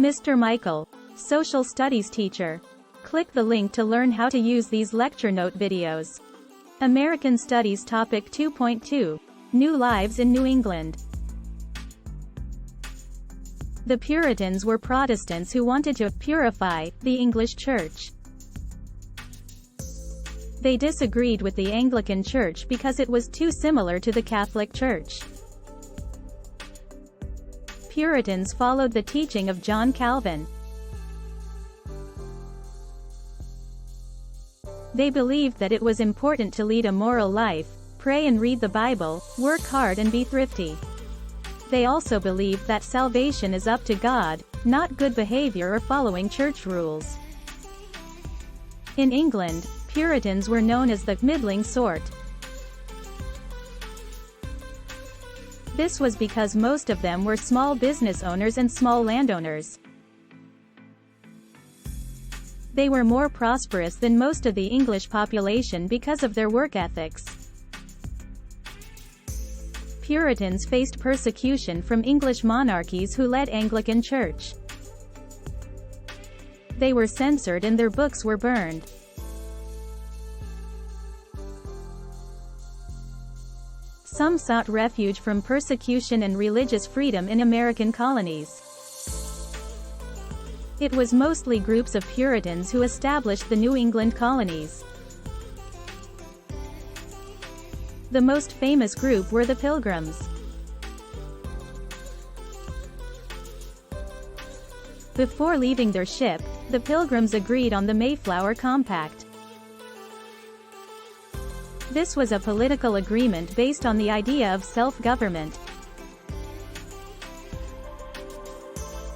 Mr. Michael, social studies teacher. Click the link to learn how to use these lecture note videos. American Studies Topic 2.2. New Lives in New England. The Puritans were Protestants who wanted to purify the English Church. They disagreed with the Anglican Church because it was too similar to the Catholic Church. Puritans followed the teaching of John Calvin. They believed that it was important to lead a moral life, pray and read the Bible, work hard and be thrifty. They also believed that salvation is up to God, not good behavior or following church rules. In England, Puritans were known as the middling sort. This was because most of them were small business owners and small landowners. They were more prosperous than most of the English population because of their work ethics. Puritans faced persecution from English monarchies who led Anglican Church. They were censored and their books were burned. Some sought refuge from persecution and religious freedom in American colonies. It was mostly groups of Puritans who established the New England colonies. The most famous group were the Pilgrims. Before leaving their ship, the Pilgrims agreed on the Mayflower Compact. This was a political agreement based on the idea of self-government.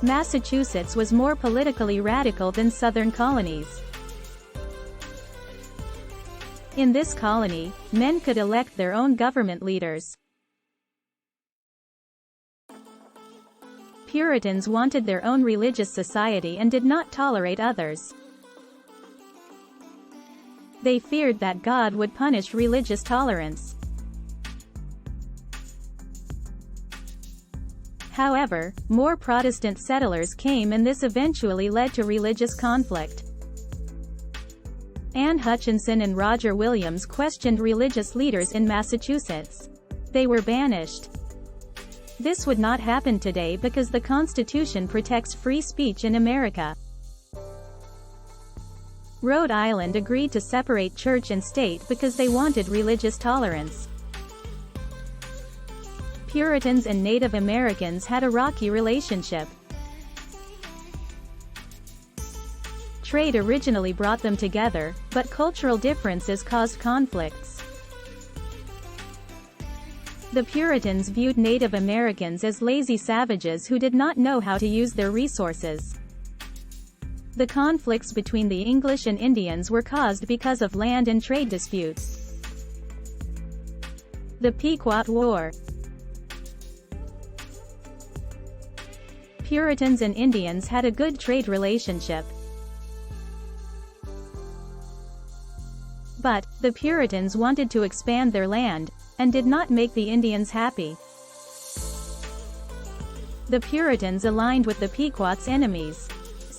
Massachusetts was more politically radical than southern colonies. In this colony, men could elect their own government leaders. Puritans wanted their own religious society and did not tolerate others. They feared that God would punish religious tolerance. However, more Protestant settlers came and this eventually led to religious conflict. Anne Hutchinson and Roger Williams questioned religious leaders in Massachusetts. They were banished. This would not happen today because the Constitution protects free speech in America. Rhode Island agreed to separate church and state because they wanted religious tolerance. Puritans and Native Americans had a rocky relationship. Trade originally brought them together, but cultural differences caused conflicts. The Puritans viewed Native Americans as lazy savages who did not know how to use their resources. The conflicts between the English and Indians were caused because of land and trade disputes. The Pequot War. Puritans and Indians had a good trade relationship. But, the Puritans wanted to expand their land, and did not make the Indians happy. The Puritans aligned with the Pequot's enemies,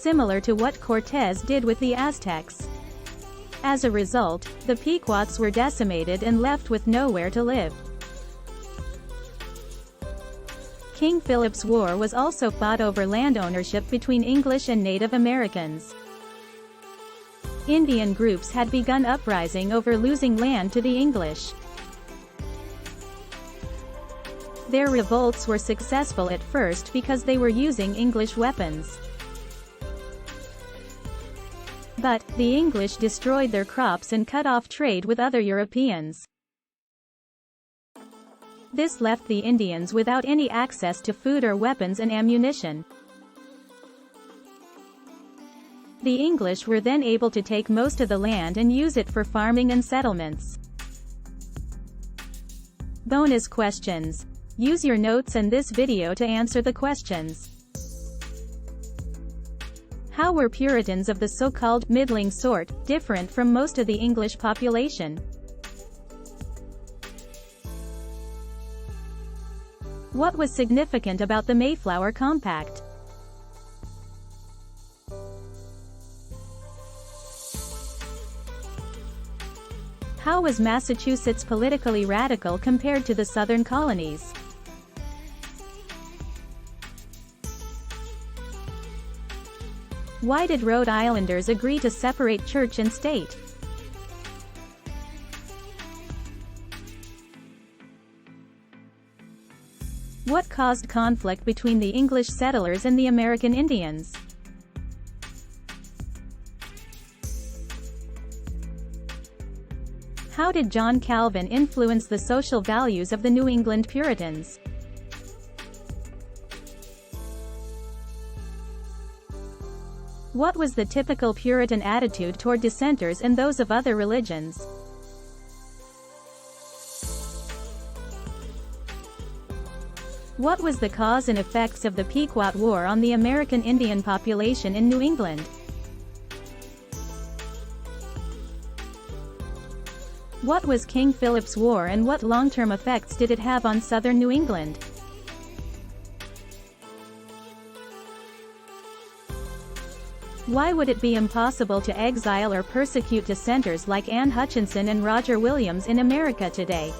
similar to what Cortés did with the Aztecs. As a result, the Pequots were decimated and left with nowhere to live. King Philip's War was also fought over land ownership between English and Native Americans. Indian groups had begun uprising over losing land to the English. Their revolts were successful at first because they were using English weapons. But, the English destroyed their crops and cut off trade with other Europeans. This left the Indians without any access to food or weapons and ammunition. The English were then able to take most of the land and use it for farming and settlements. Bonus questions. Use your notes and this video to answer the questions. How were Puritans of the so-called middling sort different from most of the English population? What was significant about the Mayflower Compact? How was Massachusetts politically radical compared to the southern colonies? Why did Rhode Islanders agree to separate church and state? What caused conflict between the English settlers and the American Indians? How did John Calvin influence the social values of the New England Puritans? What was the typical Puritan attitude toward dissenters and those of other religions? What was the cause and effects of the Pequot War on the American Indian population in New England? What was King Philip's War and what long-term effects did it have on southern New England? Why would it be impossible to exile or persecute dissenters like Anne Hutchinson and Roger Williams in America today?